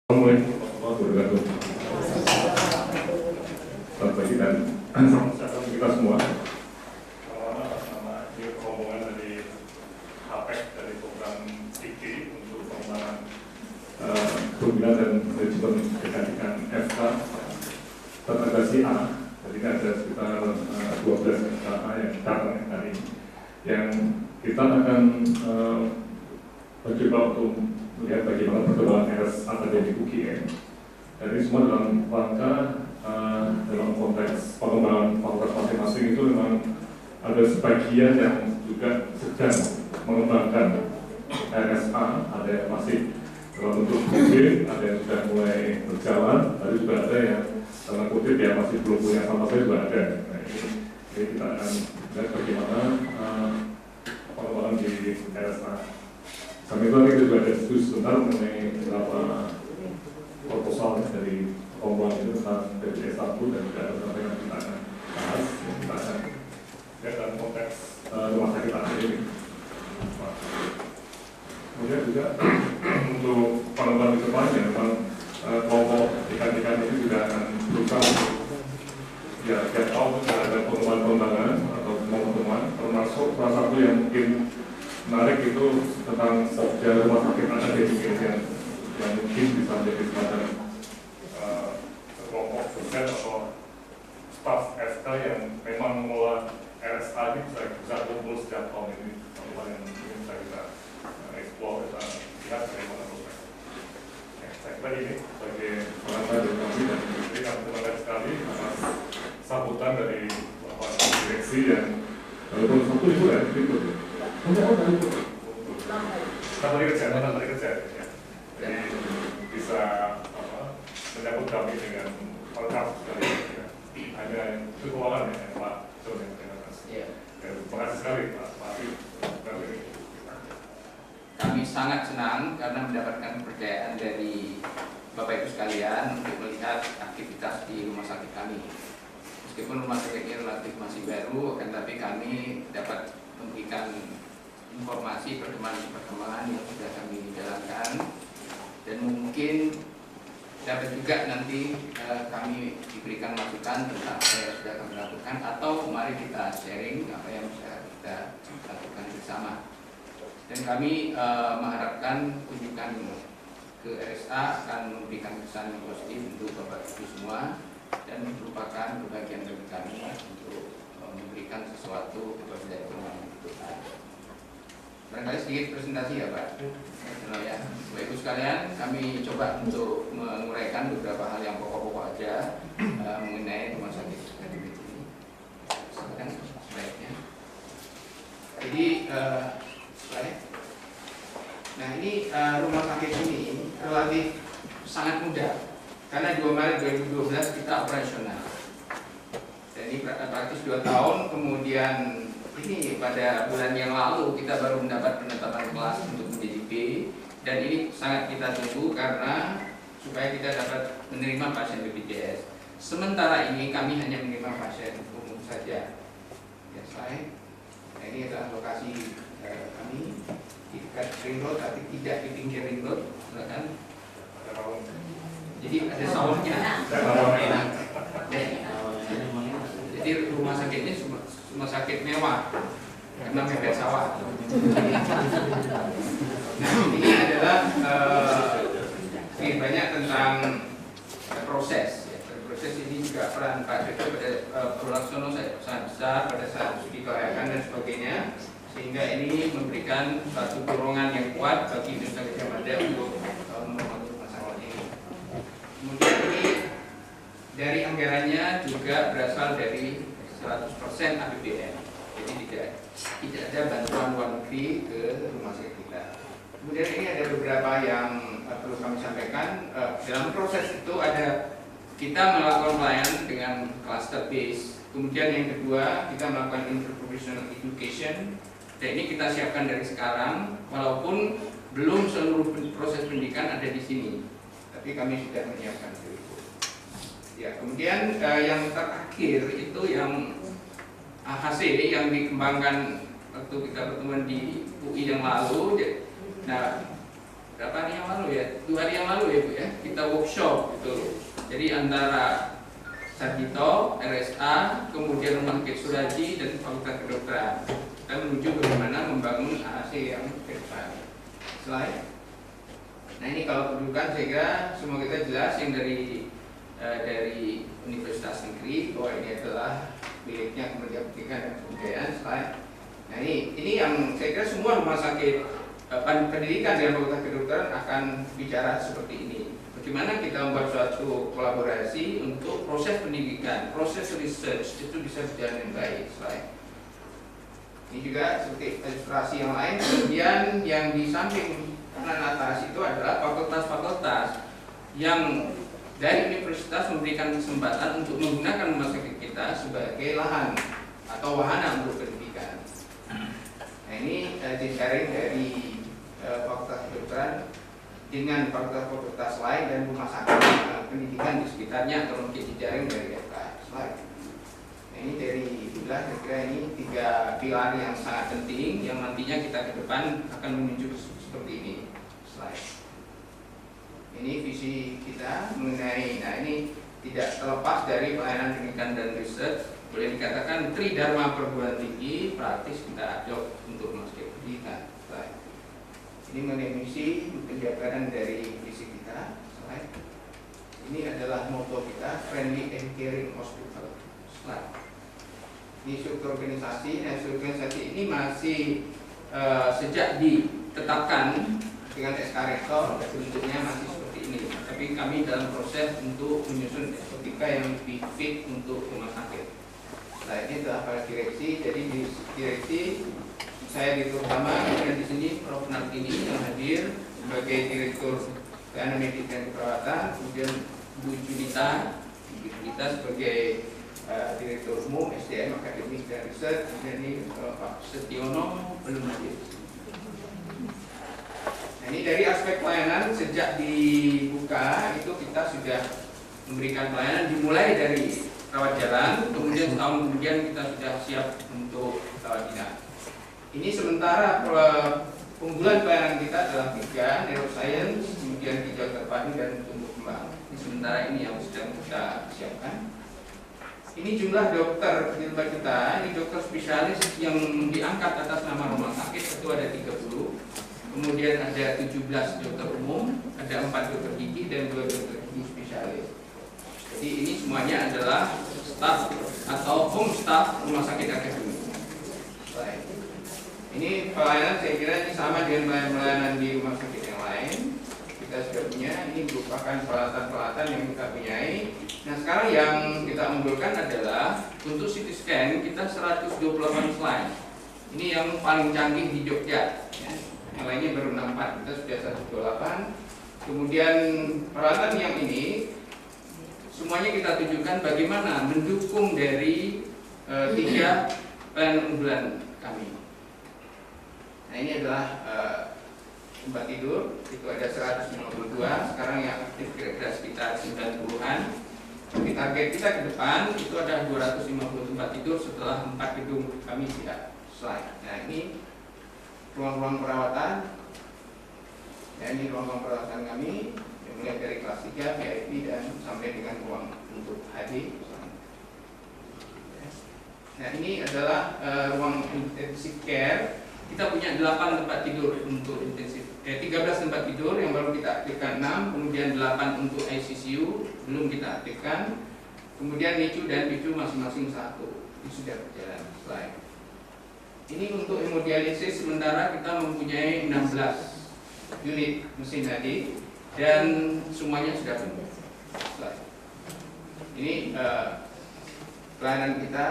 Assalamualaikum warahmatullahi wabarakatuh. Selamat pagi dan salam sejahtera untuk kita semua. Nama ini rombongan dari HPEC dari program IKI untuk pengembangan pembinaan dan manajemen kecantikan FK Terintegrasi A. Jadi ada sekitar 12 FK yang datang hari ini, yang kita akan mencoba untuk melihat bagaimana perkembangan RS akademik UGM. Jadi semua dalam rangka dalam konteks pengembangan fakultas masing-masing itu memang ada sebagian yang juga sedang mengembangkan RSA, ada yang masih dalam bentuk kutip, ada yang sudah mulai berjalan, tapi juga ada yang dalam kutip yang masih belum punya sama sekali juga ada. Nah, ini kita akan lihat bagaimana pengembangan di RSA. Sampai itu kita juga ada diskusi sebentar mengenai beberapa proposal dari pengembangan itu tentang BPJS 1 dan juga beberapa yang kita akan bahas, yang kita akan lihat dalam konteks rumah sakit akademik. Kemudian juga untuk pengembangan ke depannya, memang kelompok ikan-ikan ini juga akan berusaha untuk tiap tahun ada pengembangan atau pertemuan, termasuk salah satu yang mungkin menarik itu tentang sejarah rumah sakit akademik yang mungkin bisa menjadi semacam kelompok dosen atau staf FK yang memang mengelola RSA ini bisa kumpul setiap tahun ini, teman-teman yang mungkin bisa kita explore, kita lihat bagaimana proses. Saya kira ini sebagai pengantar dari kami dan industri, kami terima kasih sekali atas sambutan dari Bapak Direksi yang walaupun satu itu ya, itu tadi kerja, jadi bisa menyambut kami dengan lengkap sekali. Hanya itu keuangan ya, Pak John, terima kasih. Terima kasih sekali Pak Afif. Kami sangat senang karena mendapatkan kepercayaan dari Bapak Ibu sekalian untuk melihat aktivitas di rumah sakit kami. Meskipun rumah sakit ini relatif masih baru, akan tapi kami dapat memberikan informasi perkembangan yang sudah kami jalankan, dan mungkin dapat juga nanti kami diberikan masukan tentang apa yang sudah kami lakukan, atau mari kita sharing apa yang sudah kita lakukan bersama. Dan kami mengharapkan kunjungan ke RSA akan memberikan kesan yang positif untuk Bapak Ibu semua, dan merupakan kebahagiaan bagi kami untuk memberikan sesuatu kepada teman-teman kita. Barangkali sedikit presentasi ya Pak. Ya, Bapak Ibu sekalian, kami coba untuk menguraikan beberapa hal yang pokok-pokok aja mengenai rumah sakit akademik ini. Silakan slide-nya. Jadi slide. Nah ini rumah sakit ini relatif sangat mudah, karena 2 Maret 2012 kita operasional. Dan ini praktis 2 tahun, kemudian ini pada bulan yang lalu kita baru mendapat penetapan kelas untuk menjadi B, dan ini sangat kita tunggu karena supaya kita dapat menerima pasien BPJS. Sementara ini kami hanya menerima pasien umum saja. Ya, slide. Nah, ini adalah lokasi kami di dekat ring road, tapi tidak di pinggir ring road. Silakan. Jadi ada sawahnya. Jadi rumah sakit ini rumah sakit mewah karena mepet sawah. Nah ini adalah banyak tentang proses. Proses ini juga peran Pak Direktur pada Purwaksono sangat besar pada saat studi kelayakan dan sebagainya, sehingga ini memberikan satu dorongan yang kuat bagi Indonesia Gajah Mada untuk membangun rumah sakit ini. Kemudian ini dari anggarannya juga berasal dari 100% APBN, jadi tidak ada bantuan luar negeri ke rumah sakit kita. Kemudian ini ada beberapa yang perlu kami sampaikan. Dalam proses itu ada kita melakukan pelayanan dengan cluster base. Kemudian yang kedua kita melakukan interprofessional education. Dan ini kita siapkan dari sekarang, walaupun belum seluruh proses pendidikan ada di sini, tapi kami sudah menyiapkan itu. Ya, kemudian yang terakhir itu yang AHC yang dikembangkan waktu kita pertemuan di UI yang lalu. Nah, berapa hari yang lalu ya, 2 hari yang lalu ya Bu ya, kita workshop gitu. Jadi antara Sarjito, RSA, kemudian Rumah Sakit Suraji dan Fakultas Kedokteran, kita menuju bagaimana membangun AAC yang ke depan. Slide. Nah ini kalau kedudukan saya kira semua kita jelas yang dari Universitas Negeri bahwa ini adalah miliknya Kementerian Pendidikan dan Kebudayaan. Slide. Nah ini yang saya kira semua rumah sakit pendidikan dan Fakultas Kedokteran akan bicara seperti ini. Bagaimana kita membuat suatu kolaborasi untuk proses pendidikan, proses research itu bisa berjalan dengan baik. Slide. Ini juga seperti ilustrasi yang lain. Kemudian yang di samping kanan atas itu adalah fakultas-fakultas yang dari universitas memberikan kesempatan untuk menggunakan rumah sakit kita sebagai lahan atau wahana untuk pendidikan. Nah ini jejaring dari Fakultas Kedokteran dengan fakultas-fakultas lain dan rumah sakit pendidikan di sekitarnya atau mungkin jejaring dari FK. Slide. Nah, ini dari itulah saya kira ini 3 pilar yang sangat penting yang nantinya kita ke depan akan menuju seperti ini. Slide. Ini visi kita mengenai, nah ini tidak terlepas dari pelayanan pendidikan dan riset. Boleh dikatakan tridharma perguruan tinggi praktis kita adopt untuk rumah sakit pendidikan. Slide. Ini mengenai misi penjabaran dari visi kita. Slide. Ini adalah moto kita, friendly and caring hospital. Slide. Ini struktur organisasi. Nah, struktur organisasi ini masih sejak ditetapkan dengan SK Rektor bentuknya masih seperti ini. Tapi kami dalam proses untuk menyusun etika yang lebih fit untuk rumah sakit. Nah, ini adalah para direksi. Jadi di direksi saya direktur utama dan di sini Prof. Nartini yang hadir sebagai direktur pelayanan medik dan keperawatan, kemudian Bu Junita sebagai direktur umum SDM akademik dan riset, dan ini Pak Setiono belum hadir. Nah, ini dari aspek pelayanan sejak dibuka itu kita sudah memberikan pelayanan dimulai dari rawat jalan, kemudian setahun kemudian kita sudah siap untuk rawat inap. Ini sementara unggulan pelayanan kita adalah 3, neuroscience, kemudian hijau terpadu dan tumbuh kembang. Ini sementara ini yang sedang kita siapkan. Ini jumlah dokter di tempat kita, ini dokter spesialis yang diangkat atas nama rumah sakit itu ada 30. Kemudian ada 17 dokter umum, ada 4 dokter gigi dan 2 dokter gigi spesialis. Jadi ini semuanya adalah staf atau home staff rumah sakit akademik. Baik. Ini pelayanan saya kira ini sama dengan pelayanan di rumah sakit yang lain. Kita sudah punya, ini merupakan peralatan-peralatan yang kita punyai. Nah sekarang yang kita unggulkan adalah untuk CT scan kita 128 slide. Ini yang paling canggih di Jogja. Yang lainnya baru 64, kita sudah 128. Kemudian peralatan yang ini semuanya kita tunjukkan bagaimana mendukung dari 3 pelayanan unggulan kami. Nah ini adalah tempat tidur, itu ada 152, sekarang yang aktif kira-kira sekitar 90-an. Target kita ke depan itu ada 250 tempat tidur setelah 4 gedung kami siap. Slide. Nah ini ruang-ruang perawatan. Ya, ini ruang-ruang perawatan kami yang mulai dari kelas 3, VIP dan sampai dengan ruang untuk HD. Nah ini adalah ruang intensive care. Kita punya 8 tempat tidur untuk intensif, 13 tempat tidur yang baru kita aktifkan 6, kemudian 8 untuk ICU belum kita aktifkan, kemudian NICU dan PICU masing-masing 1. Ini sudah berjalan. Slide. Ini untuk hemodialisis sementara kita mempunyai 16 unit mesin tadi dan semuanya sudah penuh. Slide. Ini pelayanan kita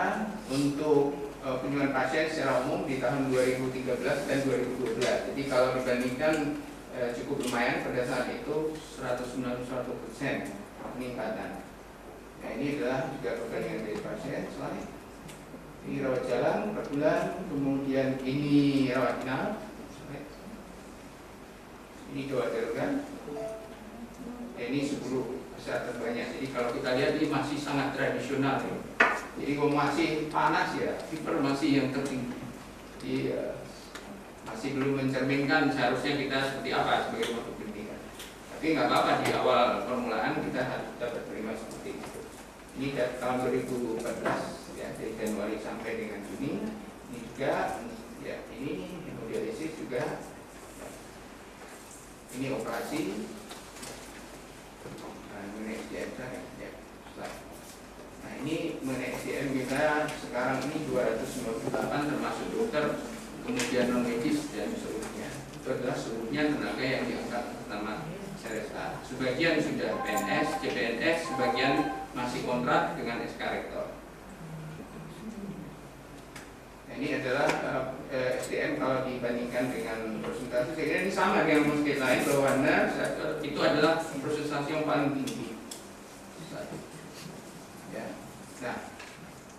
untuk kunjungan pasien secara umum di tahun 2013 dan 2012. Jadi kalau dibandingkan cukup lumayan pada saat itu 191% peningkatan. Nah ini adalah juga perbandingan dari pasien. Selain ini rawat jalan per bulan, kemudian ini rawat inap, ini gawat darurat. Ini 10 besar terbanyak. Jadi kalau kita lihat ini masih sangat tradisional. Jadi kalau masih panas ya, fever masih yang tertinggi. Jadi masih masih belum mencerminkan seharusnya kita seperti apa sebagai lembaga pendidikan. Tapi nggak apa-apa, di awal permulaan kita harus dapat terima seperti itu. Ini dari tahun 2014 ya, dari Januari sampai dengan Juni. Ini juga ya, ini hemodialisis juga. Ini operasi. Nah, mengenai SDM ya. Nah, ini mengenai SDM kita sekarang ini 298 termasuk dokter, kemudian non medis dan seluruhnya. Itu adalah seluruhnya tenaga yang diangkat pertama CRSA. Sebagian sudah PNS, CPNS, sebagian masih kontrak dengan SK Rektor. Nah, ini adalah SDM kalau dibandingkan dengan presentasi. Saya kira ini sama dengan rumah lain bahwa itu adalah presentasi yang paling tinggi. Ya. Nah,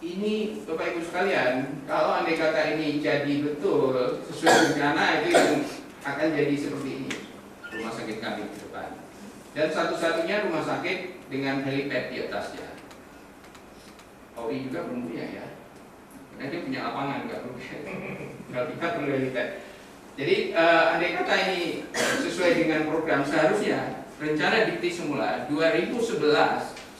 ini Bapak Ibu sekalian, kalau andai kata ini jadi betul sesuai rencana, itu yang akan jadi seperti ini rumah sakit kami ke depan. Dan satu-satunya rumah sakit dengan helipad di atasnya. OI juga belum punya ya, karena dia punya lapangan, nggak perlu helipad. Jadi andai kata ini sesuai dengan program, seharusnya rencana dikti semula 2011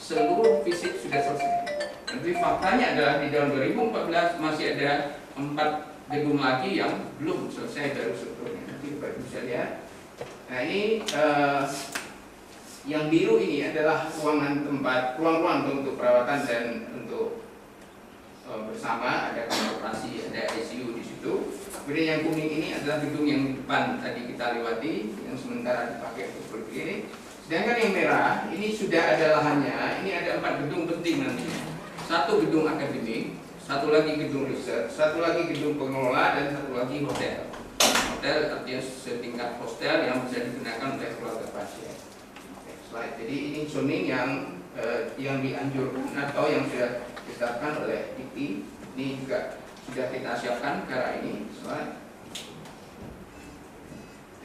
seluruh fisik sudah selesai. Tapi faktanya adalah di tahun 2014 masih ada 4 gedung lagi yang belum selesai dari strukturnya. Nanti Bapak bisa lihat. Nah, ini yang biru ini adalah ruang-ruang untuk perawatan dan untuk bersama, ada kamar operasi, ada ICU di situ. Kemudian yang kuning ini adalah gedung yang di depan tadi kita lewati, yang sementara dipakai untuk seperti ini. Sedangkan yang merah ini sudah ada lahannya. Ini ada 4 gedung penting nantinya. 1 gedung akademik, 1 lagi gedung riset, 1 lagi gedung pengelola, dan 1 lagi hotel. Hotel artinya setingkat hostel yang bisa digunakan oleh keluarga pasien. Slide. Jadi ini zoning yang dianjurkan atau yang sudah ditetapkan oleh DIKTI. Ini juga sudah kita siapkan ke arah ini. Slide.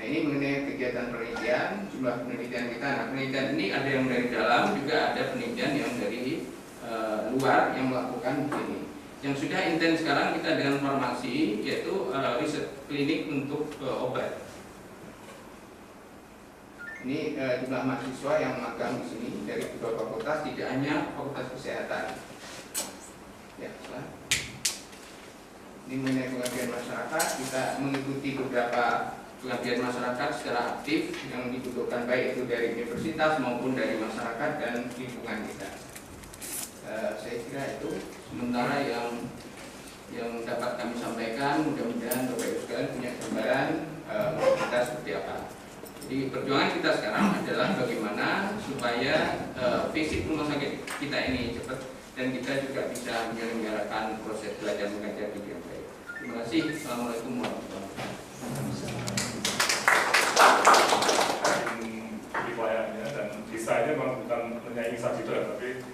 Nah, ini mengenai kegiatan penelitian, jumlah penelitian kita. Nah, penelitian ini ada yang dari dalam, juga ada penelitian yang dari luar yang melakukan ini. Yang sudah intens sekarang kita dengan farmasi, yaitu riset klinik untuk obat. Ini jumlah mahasiswa yang magang di sini dari kedua fakultas, tidak hanya fakultas kesehatan. Ya, ini mengenai pengabdian masyarakat, kita mengikuti beberapa pengabdian masyarakat secara aktif yang dibutuhkan baik itu dari universitas maupun dari masyarakat dan lingkungan kita. Saya kira itu sementara yang dapat kami sampaikan. Mudah-mudahan Bapak Ibu sekalian punya gambaran kita seperti apa. Jadi perjuangan kita sekarang adalah bagaimana supaya fisik rumah sakit kita ini cepat dan kita juga bisa menyelenggarakan proses belajar mengajar dengan baik. Terima kasih. Assalamualaikum warahmatullahi wabarakatuh. Riwayatnya dan desainnya memang bukan menyaingi Sarjito, tapi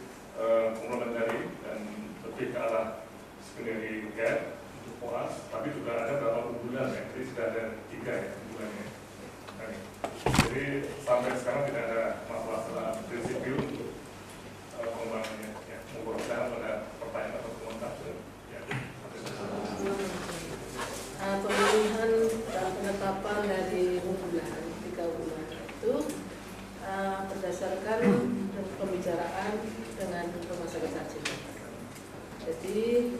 komplementari dan lebih ke arah secondary care untuk POAS, tapi juga ada beberapa unggulan ya, jadi sudah ada 3 ya unggulannya. Jadi sampai sekarang tidak ada masalah secara prinsipil untuk pengembangannya. Ya, mudah-mudahan ada pertanyaan atau komentar. Ya. Pemilihan dan penetapan dari unggulan 3 unggulan itu berdasarkan pembicaraan dengan Rumah Sakit Sarjito. Jadi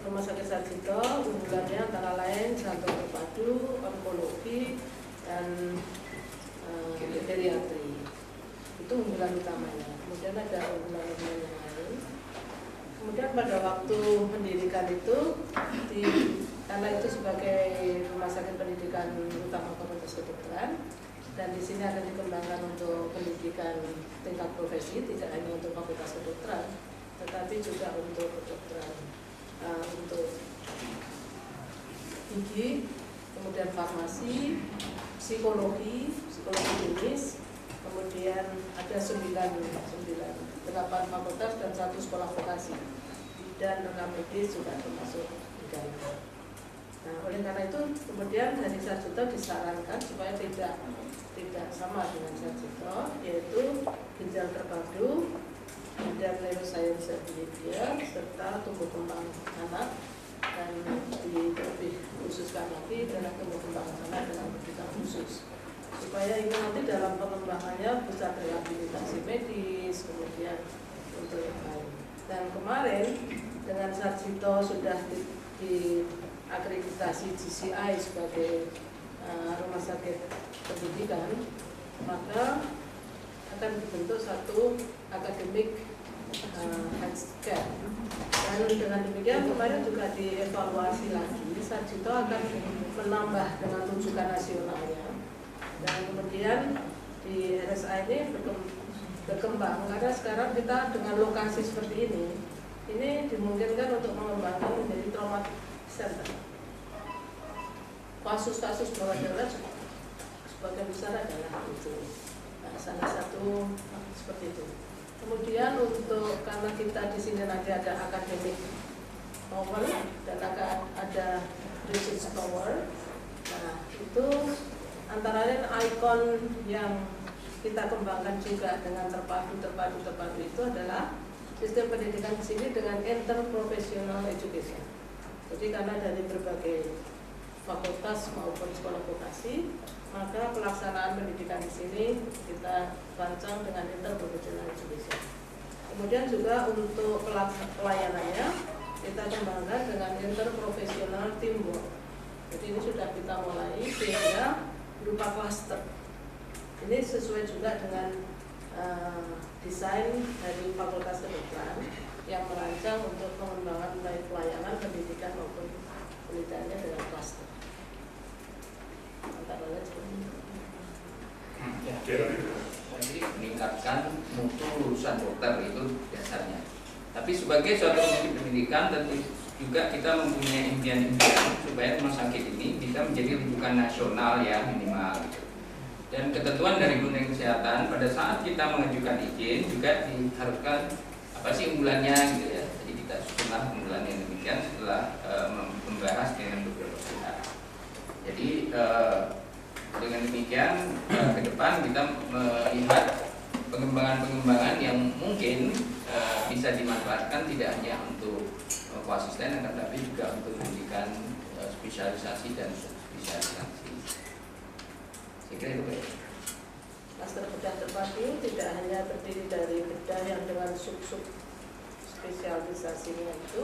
Rumah Sakit Sarjito unggulannya antara lain jantung terpadu, onkologi, dan geriatri. Itu unggulan utamanya. Kemudian ada unggulan-unggulan yang lain. Kemudian pada waktu pendidikan itu, karena itu sebagai rumah sakit pendidikan utama Fakultas Kedokteran, dan di sini akan dikembangkan untuk pendidikan tingkat profesi, tidak hanya untuk Fakultas Kedokteran, tetapi juga untuk kedokteran, untuk gigi, kemudian farmasi, psikologi klinis, kemudian ada 8 fakultas dan 1 sekolah vokasi, dan rekam medis juga termasuk di dalamnya. Nah, oleh karena itu kemudian dari Sarjito disarankan supaya tidak sama dengan Sarjito, yaitu ginjal terpadu, kemudian neuroscience behavior, serta tumbuh kembang anak, dan lebih khususkan lagi adalah tumbuh kembang khusus supaya ini nanti dalam pengembangannya bisa rehabilitasi medis, kemudian untuk yang lain. Dan kemarin dengan Sarjito sudah diakreditasi GCI sebagai rumah sakit pendidikan, maka akan dibentuk satu akademik healthcare. Dan dengan demikian kemarin juga dievaluasi lagi, Sarjito akan menambah dengan rujukan nasionalnya. Dan kemudian di RSA ini berkembang karena sekarang kita dengan lokasi seperti ini dimungkinkan untuk mengembangkan menjadi trauma center. Kasus-kasus bawah darat sebagian besar adalah itu. Nah, salah satu seperti itu. Kemudian untuk karena kita di sini nanti ada academic tower dan ada research tower. Nah, itu antara lain ikon yang kita kembangkan juga dengan terpadu itu adalah sistem pendidikan di sini dengan interprofessional education. Jadi karena dari berbagai fakultas maupun sekolah vokasi, maka pelaksanaan pendidikan di sini kita rancang dengan interprofessional education. Kemudian juga untuk pelayanannya kita kembangkan dengan interprofessional teamwork. Jadi ini sudah kita mulai sehingga berupa klaster. Ini sesuai juga dengan desain dari Fakultas Kedokteran yang merancang untuk pengembangan baik pelayanan pendidikan maupun penelitiannya dengan klaster. Jadi meningkatkan mutu lulusan dokter itu dasarnya. Tapi sebagai suatu institusi pendidikan tentu juga kita mempunyai impian-impian supaya rumah sakit ini bisa menjadi rujukan nasional ya minimal. Dan ketentuan dari Kementerian Kesehatan pada saat kita mengajukan izin juga diharuskan apa sih unggulannya gitu ya. Jadi kita susunlah unggulannya demikian setelah membahas dengan beberapa pihak. Jadi dengan demikian ke depan kita melihat pengembangan-pengembangan yang mungkin bisa dimanfaatkan tidak hanya untuk asisten tetapi juga untuk pendidikan spesialisasi dan subspesialisasi. Saya kira itu baik. Klaster bedah terpadu tidak hanya terdiri dari bedah yang dengan sub-sub spesialisasinya itu,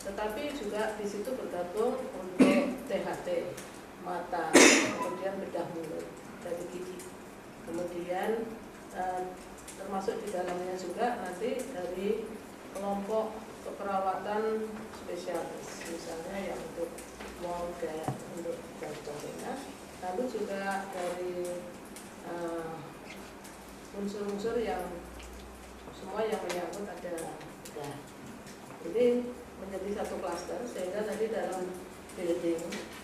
tetapi juga di situ bergabung untuk THT, mata, kemudian bedah mulut dari gigi, kemudian termasuk di dalamnya juga nanti dari kelompok keperawatan spesialis, misalnya yang untuk molda, untuk contohnya, lalu juga dari unsur-unsur yang semua yang menyangkut ada bedah. Jadi menjadi satu klaster sehingga tadi dalam building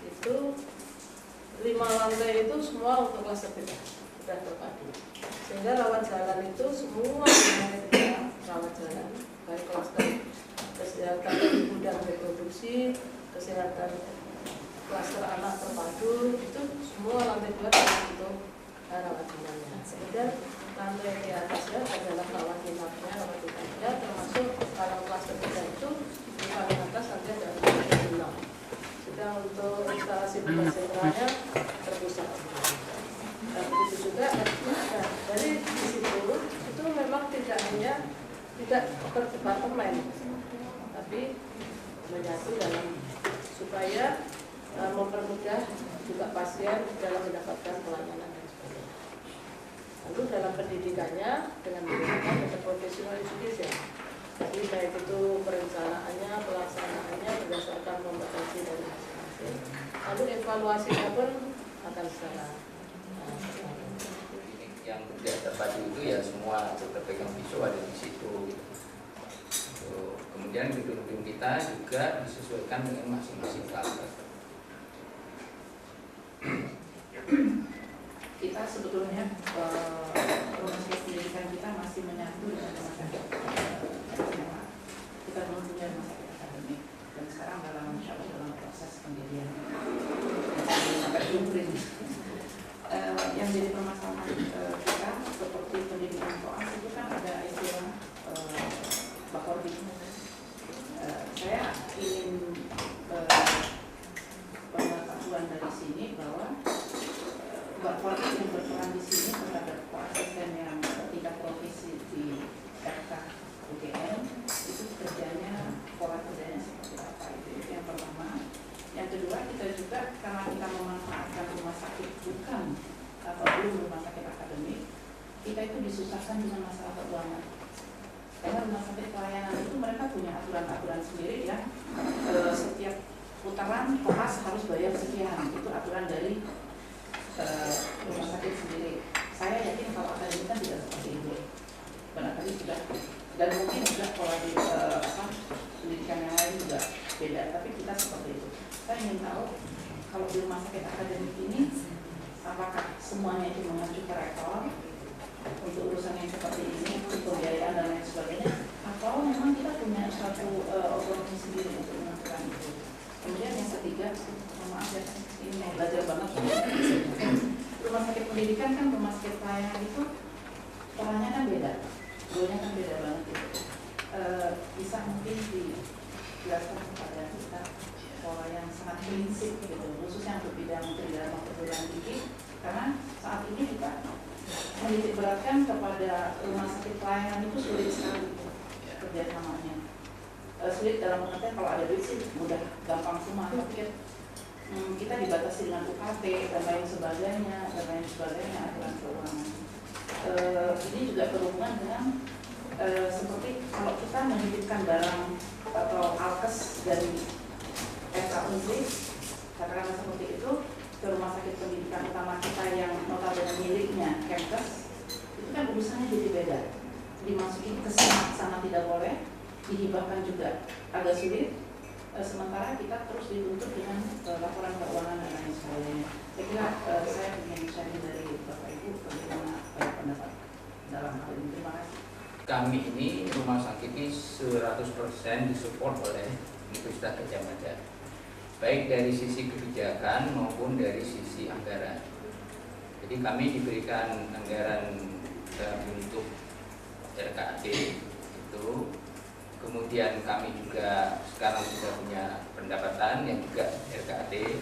itu 5 lantai itu semua untuk klaster bedah terpadu. Sehingga rawat jalan itu semua yang rawat jalan, baik klaster kesehatan ibu dan reproduksi, kesehatan klaster anak terpadu itu semua lantai 2 untuk rawat jalannya. Kemudian lantai di atasnya adalah rawat inapnya, termasuk kalau klaster bedah itu di paling atas nanti ada lantai 6. Sedang untuk instalasi bedah sentralnya terpusat. Nah, begitu juga dari di situ itu memang tidak berdepartemen, tapi menyatu dalam supaya mempermudah juga pasien dalam mendapatkan pelayanan dan sebagainya. Lalu dalam pendidikannya dengan menggunakan professional education. Jadi baik itu perencanaannya, pelaksanaannya berdasarkan kompetensi dari masing-masing. Lalu evaluasinya pun akan secara yang tidak terpadu itu ya semua berpegang pisau ada di situ. Kemudian gedung-gedung kita juga disesuaikan dengan masing-masing klaster. Kita sebetulnya rumah sakit pendidikan kita masih menyatu dengan rumah sakit nasional. Kita belum punya rumah sakit akademik dan sekarang dalam proses pendirian sampai blueprint. Yang jadi permasalahan kita seperti pendidikan koas itu kan ada istilah bakori. Saya ingin pengetahuan dari sini bahwa korporatif yang berperan di sini terhadap asisten yang tingkat profesi di FK UGM itu kerjanya, pola kerjanya seperti apa, itu yang pertama. Yang kedua, kita juga karena kita memanfaatkan rumah sakit bukan atau belum rumah sakit akademik, kita itu disusahkan dengan masalah keuangan. Karena rumah sakit pelayanan itu mereka punya aturan-aturan sendiri ya. Setiap putaran koas harus bayar sekian, itu aturan dari rumah sakit sendiri. Saya yakin kalau akademik kan tidak seperti itu. Barangkali sudah, dan mungkin juga pola di pendidikan yang lain juga beda, tapi kita seperti itu. Saya ingin tahu kalau di rumah sakit akademik ini apakah semuanya itu mengacu ke rektor untuk urusan yang seperti ini, pembiayaan dan lain sebagainya, atau memang kita punya suatu otonomi sendiri untuk menentukan itu. Kemudian yang ketiga, maaf ya, ini mau belajar banget. Rumah sakit pendidikan kan rumah sakit pelayanan itu polanya kan beda, goalnya kan beda banget itu. Bisa mungkin dijelaskan kepada kita pola yang sangat prinsip gitu, khususnya untuk bidang perguruan tinggi, karena saat ini kita menitik beratkan kepada rumah sakit pelayanan itu sulit sekali kerjasamanya. Sulit dalam pengertian kalau ada duit sih mudah, gampang semua, tapi kita dibatasi dengan UKT dan lain sebagainya aturan keuangan. Ini juga berhubungan dengan seperti kalau kita menitipkan barang atau alkes dari FKUG, katakanlah seperti itu, ke rumah sakit pendidikan utama kita yang notabene miliknya Kemkes, itu kan urusannya jadi beda. Dimasukin ke sana tidak boleh, dihibahkan juga agak sulit. Sementara kita terus dituntut dengan laporan keuangan dan lain sebagainya. Saya kira saya ingin sharing dari Bapak Ibu bagaimana pendapat dalam hal ini. Terima kasih. Kami ini rumah sakit ini 100% disupport oleh Universitas Gadjah Mada, baik dari sisi kebijakan maupun dari sisi anggaran. Jadi kami diberikan anggaran dalam bentuk RKAD itu. Kemudian kami juga sekarang sudah punya pendapatan yang juga RKAD.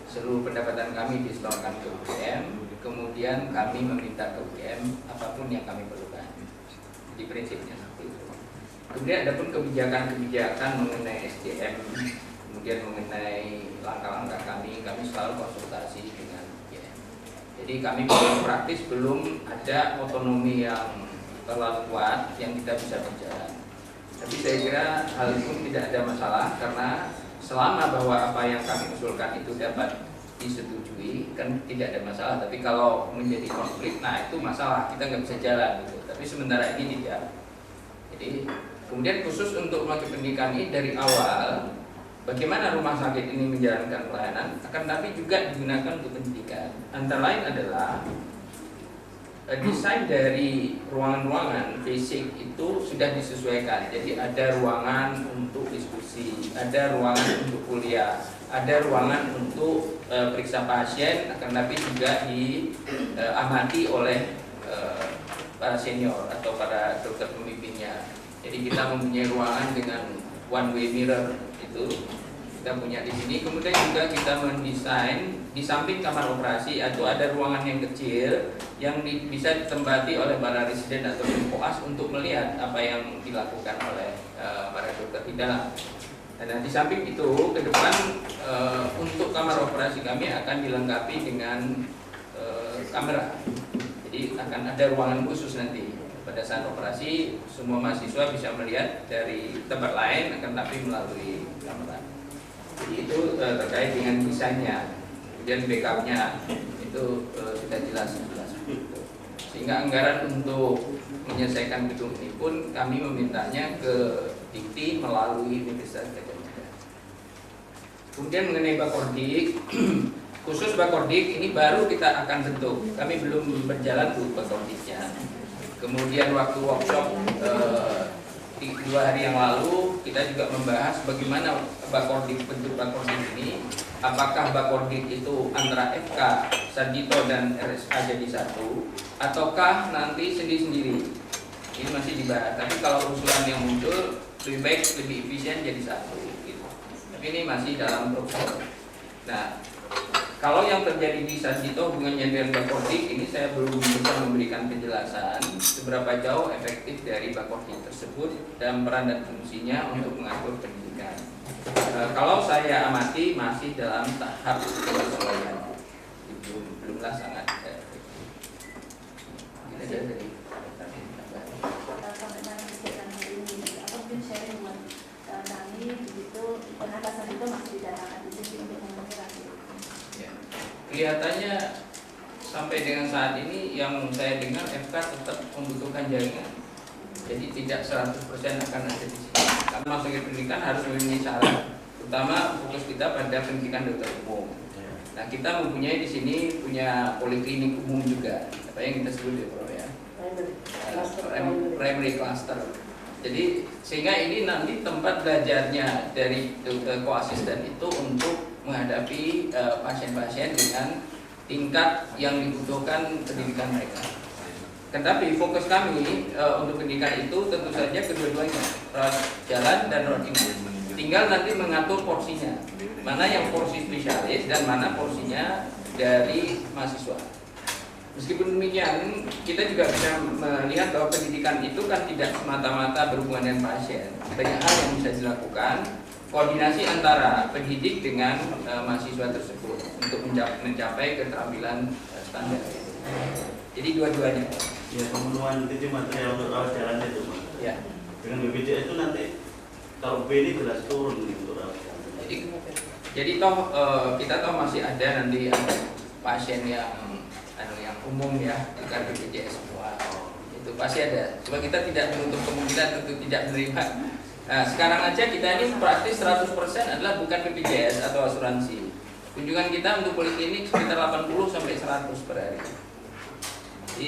Seluruh pendapatan kami disetorkan ke UGM. Kemudian kami meminta ke UGM apapun yang kami perlukan. Jadi prinsipnya seperti itu. Kemudian ada pun kebijakan-kebijakan mengenai SDM, kemudian mengenai langkah-langkah kami selalu konsultasi dengan UGM. Jadi kami belum praktis, belum ada otonomi yang terlalu kuat yang kita bisa berjalan. Tapi saya kira hal itu tidak ada masalah, karena selama bahwa apa yang kami usulkan itu dapat disetujui kan tidak ada masalah. Tapi kalau menjadi konflik, nah itu masalah, kita nggak bisa jalan gitu. Tapi sementara ini tidak. Jadi kemudian khusus untuk rumah sakit pendidikan ini dari awal, bagaimana rumah sakit ini menjalankan pelayanan, akan tapi juga digunakan untuk pendidikan. Antara lain adalah desain dari ruangan-ruangan fisik itu sudah disesuaikan. Jadi ada ruangan untuk diskusi, ada ruangan untuk kuliah, ada ruangan untuk periksa pasien, akan tapi juga diamati oleh para senior atau para dokter pembimbingnya. Jadi kita mempunyai ruangan dengan one way mirror itu kita punya di sini. Kemudian juga kita mendesain di samping kamar operasi atau ada ruangan yang kecil yang bisa ditempati oleh para residen atau koas untuk melihat apa yang dilakukan oleh para dokter di dalam. Dan di samping itu ke depan untuk kamar operasi kami akan dilengkapi dengan kamera. Jadi akan ada ruangan khusus nanti pada saat operasi, semua mahasiswa bisa melihat dari tempat lain akan tapi melalui kamera. Jadi itu terkait dengan desainnya, kemudian backupnya itu sudah jelas. Sehingga anggaran untuk menyelesaikan gedung ini pun kami memintanya ke Dikti melalui Universitas Gadjah Mada. Kemudian mengenai Bakordik, khusus Bakordik ini baru kita akan bentuk. Kami belum berjalan untuk Bakordiknya. Kemudian waktu workshop 2 hari yang lalu kita juga membahas bagaimana Bakordik, bentuk Bakordik ini. Apakah Bakordik itu antara FK, Sarjito dan RSA jadi satu, ataukah nanti sendiri-sendiri? Ini masih dibahas. Tapi kalau usulan yang muncul lebih baik, lebih efisien jadi satu. Gitu. Tapi ini masih dalam proses. Nah, Kalau yang terjadi di Sarjito hubungannya dengan Bakordik ini saya belum bisa memberikan penjelasan seberapa jauh efektif dari Bakordik tersebut dan peran dan fungsinya untuk mengatur pendidikan. Kalau saya amati masih dalam tahap penyesuaian, belumlah sangat efektif. Sampai mana kegiatan hari ini? Apa mungkin sharing buat kami begitu karena pasar itu masih didatakan di sini untuk mengurangi. Kelihatannya sampai dengan saat ini yang saya dengar FK tetap membutuhkan jaringan. Jadi tidak 100% akan ada di sini. Karena masuk ke pendidikan harus memenuhi syarat, terutama fokus kita pada pendidikan dokter umum. Nah, kita mempunyai di sini punya poliklinik umum juga, apa yang kita sebut ya, Bro ya. Primary cluster. Jadi sehingga ini nanti tempat belajarnya dari dokter koasisten itu untuk menghadapi pasien-pasien dengan tingkat yang dibutuhkan pendidikan mereka. Tetapi fokus kami untuk pendidikan itu tentu saja kedua-duanya, rawat jalan dan rawat inap. Tinggal nanti mengatur porsinya, mana yang porsi spesialis dan mana porsinya dari mahasiswa. Meskipun demikian, kita juga bisa melihat bahwa pendidikan itu kan tidak semata-mata berhubungan dengan pasien. Banyak hal yang bisa dilakukan, koordinasi antara pendidik dengan mahasiswa tersebut untuk mencapai keterampilan standar. Jadi dua-duanya. Ya, pemenuhan itu material untuk rawat jalan itu, Mas. Ya. Dengan BPJS itu nanti kalau B ini jelas turun untuk rawat jalan. Jadi kita masih ada nanti pasien yang umum ya, bukan BPJS semua. Itu pasti ada. Cuma kita tidak menutup kemungkinan untuk tidak menerima. Nah, sekarang aja kita ini praktis 100% adalah bukan BPJS atau asuransi. Kunjungan kita untuk poliklinik sekitar 80 sampai 100 per hari. Jadi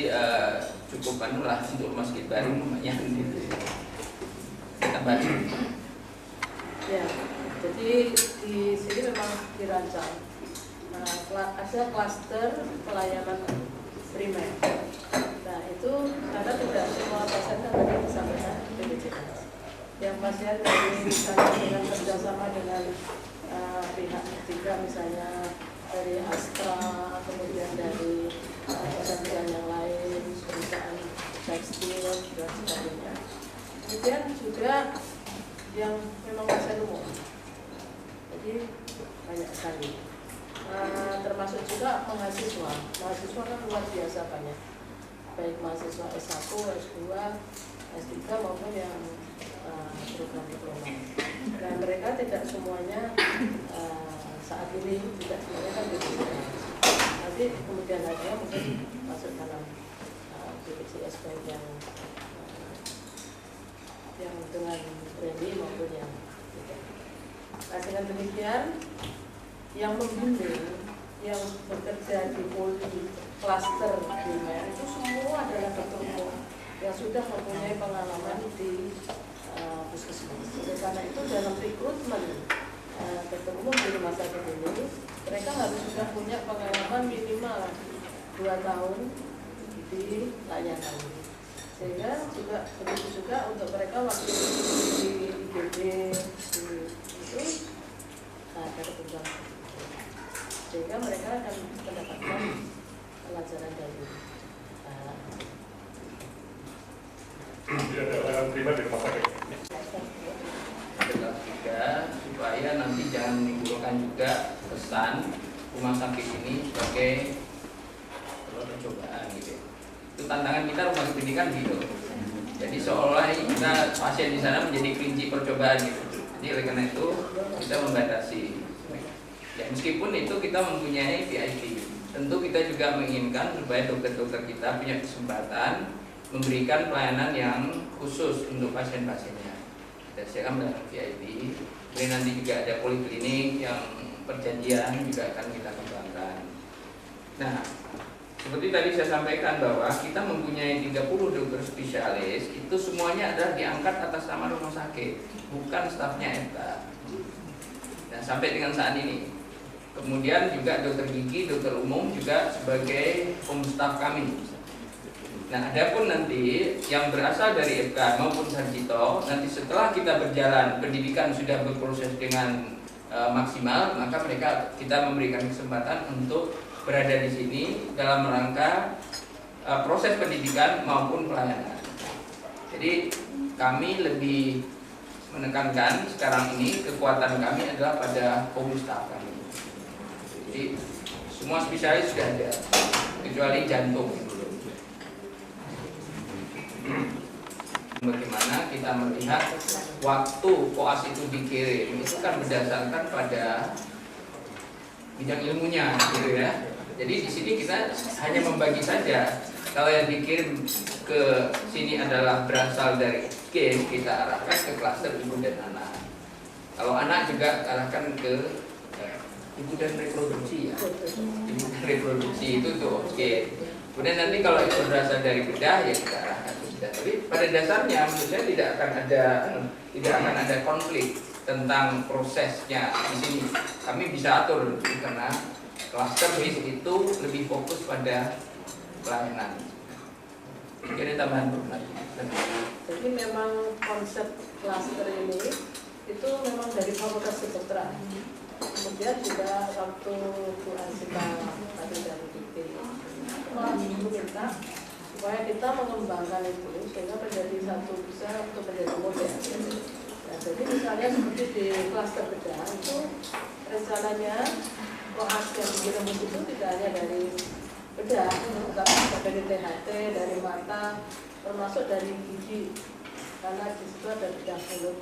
cukup lah untuk rumah sakit baru lumayan gitu. Kita baca. Ya, jadi di sini memang dirancang ada klaster pelayanan primer. Nah itu karena tidak semua pasien kan tadi disampaikan BPJS. Yang pasien dari misalnya dengan kerjasama dengan pihak ketiga misalnya dari Astra, kemudian dari perusahaan yang lain, perusahaan tekstil dan sebagainya. Kemudian juga yang memang pasien umum. Jadi banyak sekali. Termasuk juga mahasiswa kan luar biasa banyak, baik mahasiswa S1, S2, S3 maupun yang program diploma. Dan mereka tidak semuanya saat ini tidak semuanya kan BPJS. Nanti kemudian ada mungkin masuk dalam BPJS baik yang dengan premi maupun yang tidak. Nah dengan demikian yang membimbing, yang bekerja di klaster primer itu semua adalah dokter umum yang sudah mempunyai pengalaman di puskesmas. Oleh karena itu dalam rekrutmen dokter umum di rumah sakit ini, mereka harus sudah punya pengalaman minimal 2 tahun di layanan. Sehingga juga begitu juga untuk mereka waktu di IGD itu ada ketentuan. Sehingga mereka akan mendapatkan pelajaran dari pelayanan primer di rumah sakit. Ketiga, supaya nanti jangan menimbulkan juga kesan rumah sakit ini sebagai percobaan gitu. Itu tantangan kita rumah sakit pendidikan gitu. Jadi seolah kita pasien di sana menjadi kelinci percobaan gitu. Jadi oleh karena itu kita membatasi. Ya, meskipun itu kita mempunyai VIP, tentu kita juga menginginkan supaya dokter-dokter kita punya kesempatan memberikan pelayanan yang khusus untuk pasien-pasiennya. Kita siapkan dengan VIP. Kemudian nanti juga ada poliklinik yang perjanjian juga akan kita kembangkan. Nah, seperti tadi saya sampaikan bahwa kita mempunyai 30 dokter spesialis, itu semuanya adalah diangkat atas nama rumah sakit, bukan stafnya FK. Nah, sampai dengan saat ini. Kemudian juga dokter gigi, dokter umum juga sebagai staf kami. Nah, adapun nanti yang berasal dari FK maupun Sarjito, nanti setelah kita berjalan pendidikan sudah berproses dengan maksimal, maka kita memberikan kesempatan untuk berada di sini dalam rangka proses pendidikan maupun pelayanan. Jadi kami lebih menekankan sekarang ini kekuatan kami adalah pada home staff kami. Jadi semua spesialis sudah ada, kecuali jantung. Bagaimana kita melihat waktu koas itu dikirim itu kan berdasarkan pada bidang ilmunya, gitu ya. Jadi di sini kita hanya membagi saja. Kalau yang dikirim ke sini adalah berasal dari game, kita arahkan ke klaster ibu dan anak. Kalau anak juga arahkan ke ibu dan reproduksi ya. Ibu dan reproduksi itu tuh oke. Kemudian nanti kalau itu berasal dari bedah ya kita arahkan ke bedah. Tapi pada dasarnya menurut saya tidak akan ada konflik tentang prosesnya di sini. Kami bisa atur karena cluster base itu lebih fokus pada pelayanan. Jadi tambahan lagi. Jadi memang konsep cluster ini itu memang dari Fakultas Kedokteran. Kemudian juga waktu Bu Ansita tadi dari DIPTI minta supaya kita mengembangkan itu sehingga menjadi satu bisa untuk menjadi model. Nah, jadi misalnya seperti di cluster bedah itu rencananya koas yang dikirim itu tidak hanya dari bedah, tetapi juga dari THT, dari mata, termasuk dari gigi, karena di situ ada bedah mulut,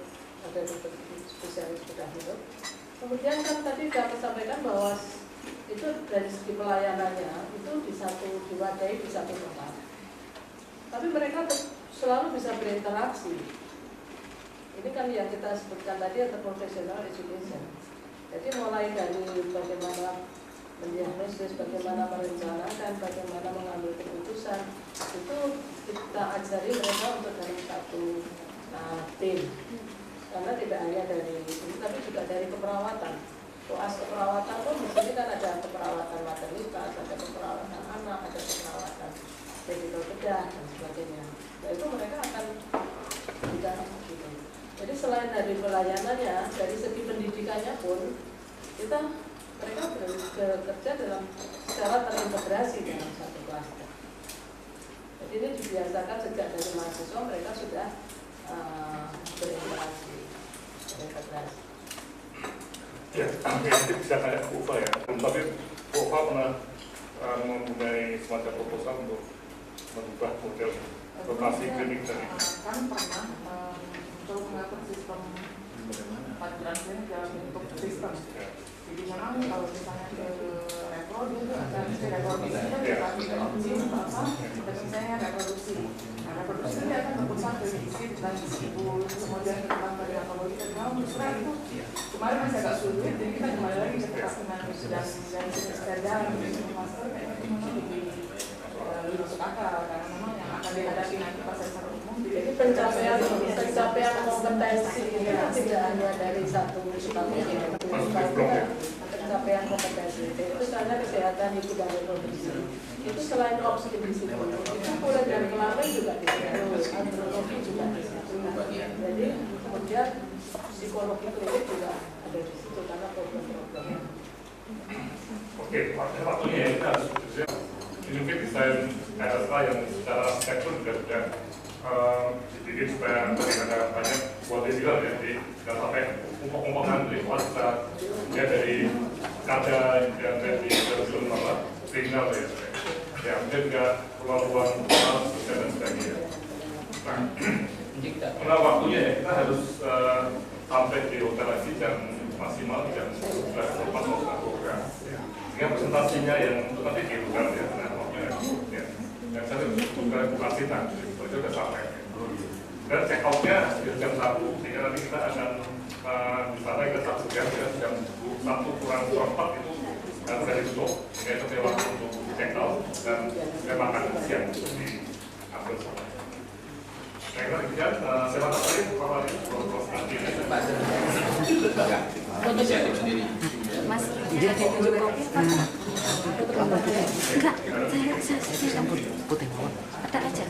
ada spesialis bedah mulut. Kemudian kan tadi sudah sampaikan bahwa itu dari segi pelayanannya itu diwadahi di satu tempat. Tapi mereka selalu bisa berinteraksi. Ini kan yang kita sebutkan tadi atau professional education. Jadi mulai dari bagaimana mendiagnosis, bagaimana merencanakan, bagaimana mengambil keputusan, itu kita ajari mereka untuk dalam satu tim. Karena tidak hanya dari ini, tapi juga dari keperawatan. Koas keperawatan pun di sini kan ada keperawatan maternitas, ada keperawatan anak, ada keperawatan medical bedah dan sebagainya. Nah itu mereka akan tidak gitu. Jadi selain dari pelayanannya, dari segi pendidikannya pun mereka bekerja secara terintegrasi dalam satu klaster. Jadi ini dibiasakan sejak dari mahasiswa mereka sudah berinteraksi, terintegrasi. Ya, nanti bisa tanya ke UFA ya. Tapi UFA pernah mempunyai semacam proposal untuk merubah model lokasi klinik tadi. Kan pernah untuk mengatur sistem pelajaran klinik dalam bentuk sistem. Jadi memang kalau misalnya ke repro itu akan reproduksi kan kita opsi apa? Dan misalnya reproduksi. Nah reproduksi ini akan berpusat dari isi tentang ibu, kemudian tentang patologi dan memang itu kemarin masih agak sulit. Jadi kita kembali lagi ke tempat dengan dan standar master kayak itu memang lebih masuk akal karena memang yang akan dihadapi nanti pas secara umum. Jadi pencapaian kompetensi ini tidak hanya dari satu pencapaian kompetensi itu karena kesehatan ibu dan reproduksi itu selain opsi di situ itu mulai dari kelamin juga di situ, andrologi juga di situ. Jadi kemudian psikologi klinik juga ada di situ karena program-programnya. Oke, waktunya ya kita harus ini mungkin desain RSA yang secara arsitektur juga sudah dibikin supaya ada banyak kualitas juga ya, jadi jangan sampai umpuk-umpukan dari kualitas ya dari kada yang dari dalam apa signal ya mungkin juga ruang-ruang dan sebagainya. Nah, waktunya ya kita harus sampai di hotel lagi jam maksimal jam 11.04 program. Sehingga presentasinya yang untuk nanti dibuka ya, nah waktunya ya. Dan saya buka edukasi nanti itu sudah sampai. Dan check outnya jam 1 sehingga nanti kita akan di sana kita jam 1 kurang 4 itu sudah ditutup sehingga itu waktu untuk check out dan makan siang diambil sama. Saya kira demikian, saya makan tadi Pak Wali, proses nanti. Inisiatif sendiri. Mas, ada tunjuk kopi apa? Enggak, saya putih mohon. Ada aja.